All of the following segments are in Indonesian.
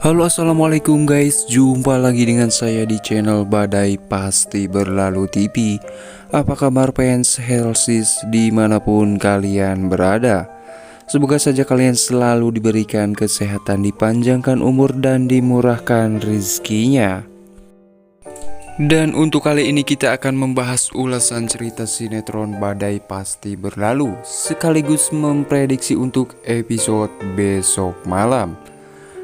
Halo, assalamualaikum guys. Jumpa lagi dengan saya di channel Badai Pasti Berlalu TV. Apa kabar fans Helsis dimanapun kalian berada? Semoga saja kalian selalu diberikan kesehatan, dipanjangkan umur, dan dimurahkan rezekinya. Dan untuk kali ini kita akan membahas ulasan cerita sinetron Badai Pasti Berlalu, sekaligus memprediksi untuk episode besok malam.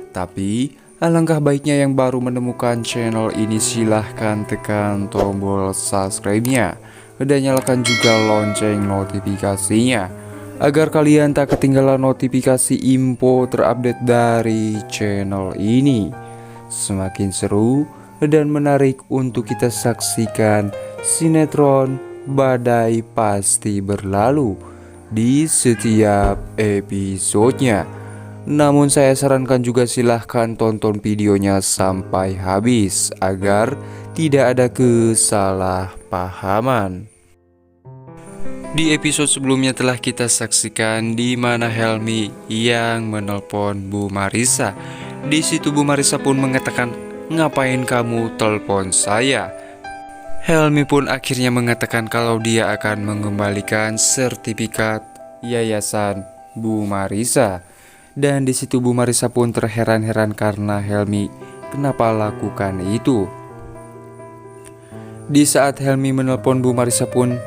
Tapi, alangkah baiknya yang baru menemukan channel ini silahkan tekan tombol subscribe-nya dan nyalakan juga lonceng notifikasinya agar kalian tak ketinggalan notifikasi info terupdate dari channel ini. Semakin seru dan menarik untuk kita saksikan sinetron Badai Pasti Berlalu di setiap episodenya. Namun saya sarankan juga silahkan tonton videonya sampai habis agar tidak ada kesalahpahaman. Di episode sebelumnya telah kita saksikan di mana Helmi yang menelpon Bu Marissa. Di situ Bu Marissa pun mengatakan, "Ngapain kamu telepon saya?" Helmi pun akhirnya mengatakan kalau dia akan mengembalikan sertifikat yayasan Bu Marissa. Dan di situ Bu Marissa pun terheran-heran karena Helmi kenapa lakukan itu. Di saat Helmi menelpon Bu Marissa pun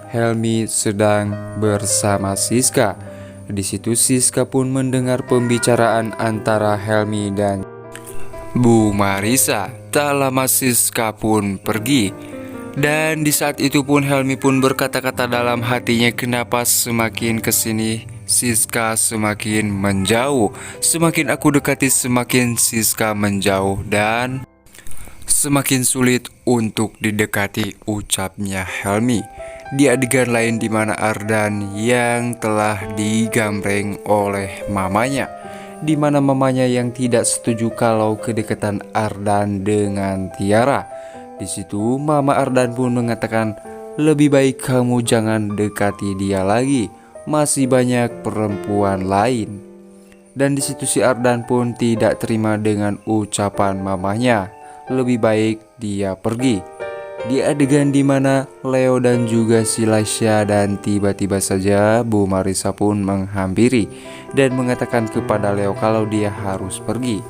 Helmi sedang bersama Siska. Di situ Siska pun mendengar pembicaraan antara Helmi dan Bu Marissa. Tak lama Siska pun pergi. Dan di saat itu pun Helmi pun berkata-kata dalam hatinya, kenapa semakin kesini Siska semakin menjauh. Semakin aku dekati semakin Siska menjauh dan semakin sulit untuk didekati, ucapnya Helmi. Di adegan lain di mana Ardan yang telah digambreng oleh mamanya, di mana mamanya yang tidak setuju kalau kedekatan Ardan dengan Tiara. Di situ Mama Ardan pun mengatakan, lebih baik kamu jangan dekati dia lagi. Masih banyak perempuan lain. Dan di situ si Ardan pun tidak terima dengan ucapan mamanya. Lebih baik dia pergi. Di adegan di mana Leo dan juga si Lasya, dan tiba-tiba saja Bu Marissa pun menghampiri dan mengatakan kepada Leo kalau dia harus pergi.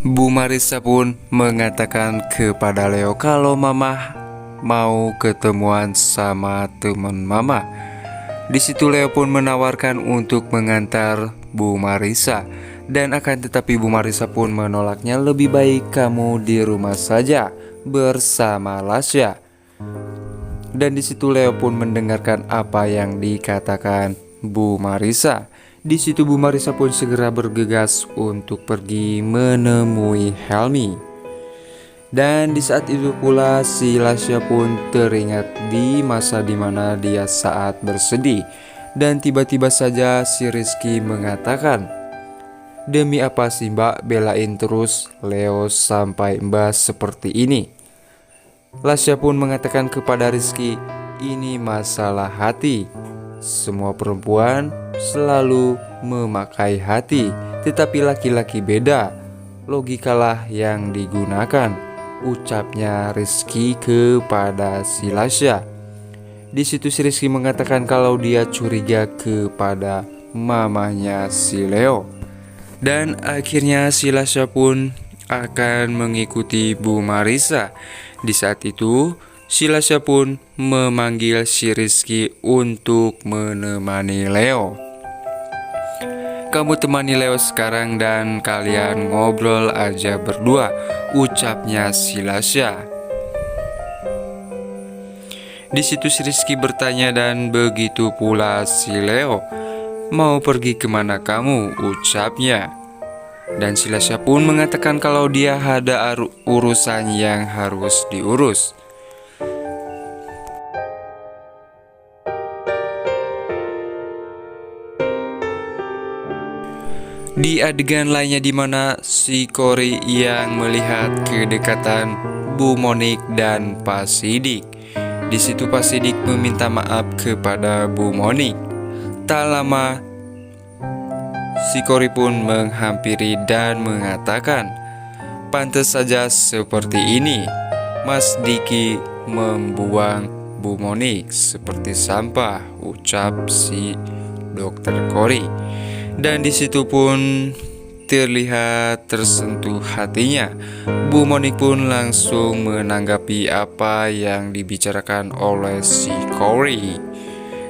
Bu Marissa pun mengatakan kepada Leo kalau mama mau ketemuan sama teman mama. Di situ Leo pun menawarkan untuk mengantar Bu Marissa, dan akan tetapi Bu Marissa pun menolaknya. Lebih baik kamu di rumah saja bersama Lasya. Dan di situ Leo pun mendengarkan apa yang dikatakan Bu Marissa. Di situ Bu Marissa pun segera bergegas untuk pergi menemui Helmi. Dan di saat itu pula si Lasya pun teringat di masa dimana dia saat bersedih. Dan tiba-tiba saja si Rizky mengatakan, demi apa sih Mbak belain terus Leo sampai Mbak seperti ini? Lasya pun mengatakan kepada Rizky, ini masalah hati. Semua perempuan selalu memakai hati, tetapi laki-laki beda. Logikalah yang digunakan, ucapnya Rizky kepada si Lasya. Di situ si Rizky mengatakan kalau dia curiga kepada mamanya si Leo. Dan akhirnya si Lasya pun akan mengikuti Bu Marissa. Di saat itu si Lasya pun memanggil si Rizky untuk menemani Leo. Kamu temani Leo sekarang dan kalian ngobrol aja berdua, ucapnya si Lasya. Di situ si Rizky bertanya dan begitu pula si Leo. Mau pergi kemana kamu, ucapnya. Dan si Lasya pun mengatakan kalau dia ada urusan yang harus diurus. Di adegan lainnya di mana si Cory yang melihat kedekatan Bu Monik dan Pak Sidik. Di situ Pak Sidik meminta maaf kepada Bu Monik. Tak lama, si Cory pun menghampiri dan mengatakan, "Pantas saja seperti ini. Mas Diki membuang Bu Monik seperti sampah," ucap si Dokter Cory. Dan disitu pun terlihat tersentuh hatinya. Bu Monik pun langsung menanggapi apa yang dibicarakan oleh si Cory.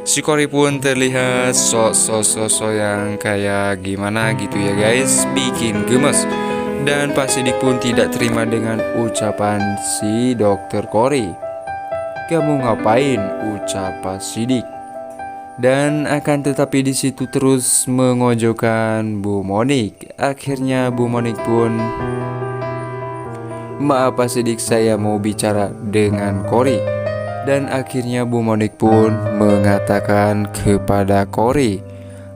Si Cory pun terlihat sosok yang kayak gimana gitu ya guys, bikin gemes. Dan Pak Sidik pun tidak terima dengan ucapan si Dokter Cory. "Kamu ngapain?" ucap Pak Sidik. Dan akan tetapi di situ terus mengojokkan Bu Monik. Akhirnya Bu Monik pun, "Maaf Pak Sidik, saya mau bicara dengan Cory." Dan akhirnya Bu Monik pun mengatakan kepada Cory,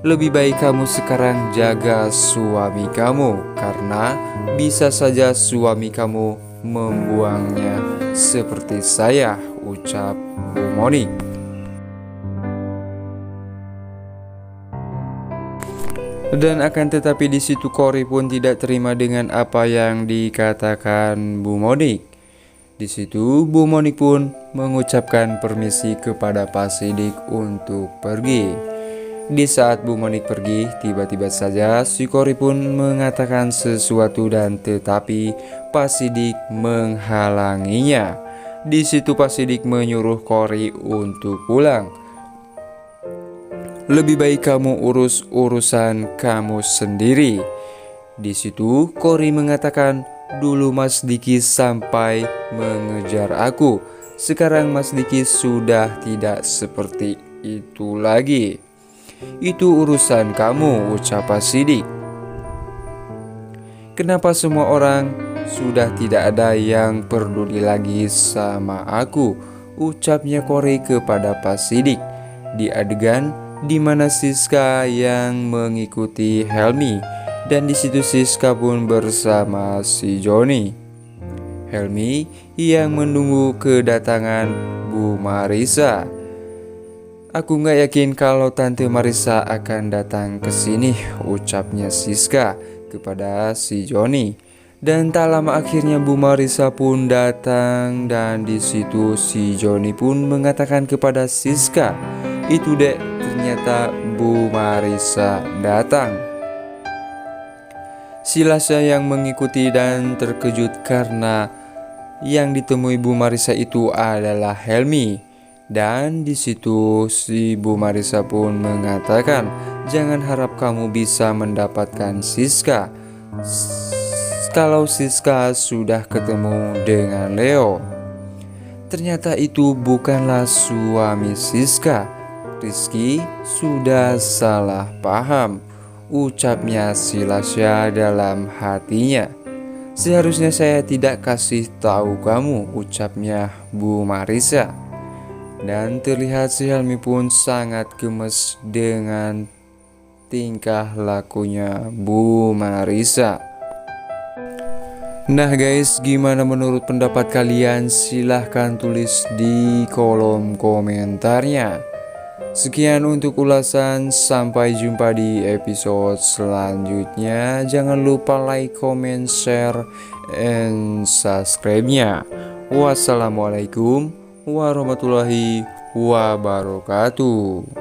"Lebih baik kamu sekarang jaga suami kamu, karena bisa saja suami kamu membuangnya seperti saya," ucap Bu Monik. Dan akan tetapi di situ Cory pun tidak terima dengan apa yang dikatakan Bu Monik. Di situ Bu Monik pun mengucapkan permisi kepada Pak Sidik untuk pergi. Di saat Bu Monik pergi, tiba-tiba saja si Cory pun mengatakan sesuatu dan tetapi Pak Sidik menghalanginya. Di situ Pak Sidik menyuruh Cory untuk pulang. "Lebih baik kamu urus urusan kamu sendiri." Di situ Cory mengatakan, "Dulu Mas Diki sampai mengejar aku. Sekarang Mas Diki sudah tidak seperti itu lagi. Itu urusan kamu," ucap Pak Sidik. "Kenapa semua orang sudah tidak ada yang peduli lagi sama aku?" ucapnya Cory kepada Pak Sidik. Di adegan di mana Siska yang mengikuti Helmi, dan di situ Siska pun bersama si Johnny. Helmi yang menunggu kedatangan Bu Marissa. "Aku gak yakin kalau Tante Marissa akan datang ke sini," ucapnya Siska kepada si Johnny. Dan tak lama akhirnya Bu Marissa pun datang, dan di situ si Johnny pun mengatakan kepada Siska, "Itu dek, ternyata Bu Marissa datang." Si Lasya yang mengikuti dan terkejut karena yang ditemui Bu Marissa itu adalah Helmi. Dan di situ si Bu Marissa pun mengatakan, "Jangan harap kamu bisa mendapatkan Siska kalau Siska sudah ketemu dengan Leo." Ternyata itu bukanlah suami Siska. Rizky sudah salah paham, ucapnya si Lasya dalam hatinya. "Seharusnya saya tidak kasih tahu kamu," ucapnya Bu Marissa. Dan terlihat si Helmi pun sangat gemes dengan tingkah lakunya Bu Marissa. Nah guys, gimana menurut pendapat kalian? Silahkan tulis di kolom komentarnya. Sekian untuk ulasan, sampai jumpa di episode selanjutnya. Jangan lupa like, comment, share, and subscribe-nya. Wassalamualaikum warahmatullahi wabarakatuh.